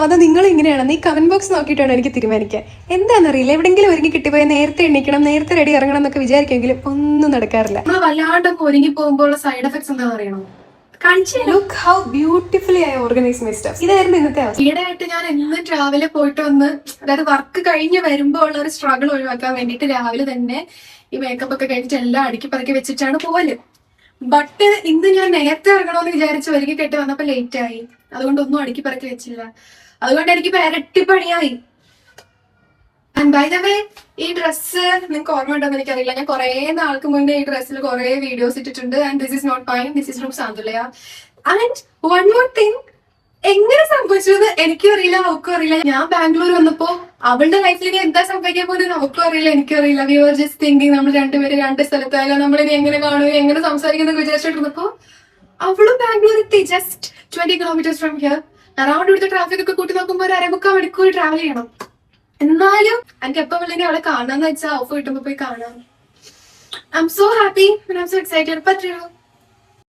അത് നിങ്ങൾ ഇങ്ങനെയാണ് ഈ കമന്റ് ബോക്സ് നോക്കിയിട്ടാണ് എനിക്ക് തീരുമാനിക്കുക. എന്താണെന്നറിയില്ല, എവിടെയെങ്കിലും ഒരുങ്ങി കിട്ടിപ്പോയാൽ നേരത്തെ എണീക്കണം, നേരത്തെ റെഡി ഇറങ്ങണം എന്നൊക്കെ വിചാരിക്കുമെങ്കിലും ഒന്നും നടക്കാറില്ല. നമ്മൾ വല്ലാണ്ടൊക്കെ ഒരുങ്ങി പോകുമ്പോൾ സൈഡ് എഫക്ട്സ് എന്താണെന്ന് അറിയണം. Look how beautifully I organise my stuff. ഇതായിരുന്നു ഇന്നത്തെ അവസ്ഥ. ഈടായിട്ട് ഞാൻ എന്നും രാവിലെ പോയിട്ട് വന്ന്, അതായത് വർക്ക് കഴിഞ്ഞ് വരുമ്പോൾ ഉള്ള ഒരു സ്ട്രഗിൾ ഒഴിവാക്കാൻ വേണ്ടിയിട്ട് രാവിലെ തന്നെ ഈ മേക്കപ്പ് ഒക്കെ കഴിഞ്ഞിട്ട് എല്ലാം അടുക്കി പറക്കി വെച്ചിട്ടാണ് പോവല്. ബട്ട് ഇന്ന് ഞാൻ നേരത്തെ ഇറങ്ങണമെന്ന് വിചാരിച്ച് ഒരുക്കി കെട്ടി വന്നപ്പോ ലേറ്റ് ആയി. അതുകൊണ്ട് ഒന്നും അടുക്കി പറക്കി വെച്ചില്ല. അതുകൊണ്ട് എനിക്ക് ഇരട്ടി പണിയായി. ആൻഡ് ബൈ ദ വേ, ഈ ഡ്രസ്സ് നിങ്ങൾക്ക് ഓർമ്മ ഉണ്ടോന്ന് എനിക്കറിയില്ല. ഞാൻ കുറെ നാൾക്ക് മുന്നേ ഈ ഡ്രസ്സിൽ കുറെ വീഡിയോസ് ഇട്ടിട്ടുണ്ട്. And this is not mine, this is from Santhulaya. And one more thing, എങ്ങനെ സംഭവിച്ചത് എനിക്കും അറിയില്ല, അവൾക്കും അറിയില്ല. ഞാൻ ബാംഗ്ലൂർ വന്നപ്പോ അവളുടെ ലൈഫിൽ ഇനി എന്താ സംഭവിക്കാൻ പോകുന്നത് അവൾക്കും അറിയില്ല, എനിക്കും അറിയില്ല. വി ആർ ജസ്റ്റ് തിങ്കിങ് നമ്മൾ രണ്ടുപേരും രണ്ട് സ്ഥലത്തായാലും നമ്മളിനി എങ്ങനെ കാണുകയും എങ്ങനെ സംസാരിക്കുന്നൊക്കെ വിചാരിച്ചിട്ടിരുന്നപ്പോ അവളും ബാംഗ്ലൂർ എത്തി. Just 20 kilometers from here. Around ഇവിടുത്തെ ട്രാഫിക് ഒക്കെ കൂട്ടി നോക്കുമ്പോൾ ഒരു 1.25 മണിക്കൂർ ട്രാവൽ ചെയ്യണം. എന്നാലും എനിക്ക് എപ്പോ വേണമെങ്കിൽ അവളെ കാണാന്ന് വെച്ചാൽ ഓഫ് കിട്ടുമ്പോ പോയി കാണാം. I M so happy, I M so excited. പറ്റുള്ളൂ.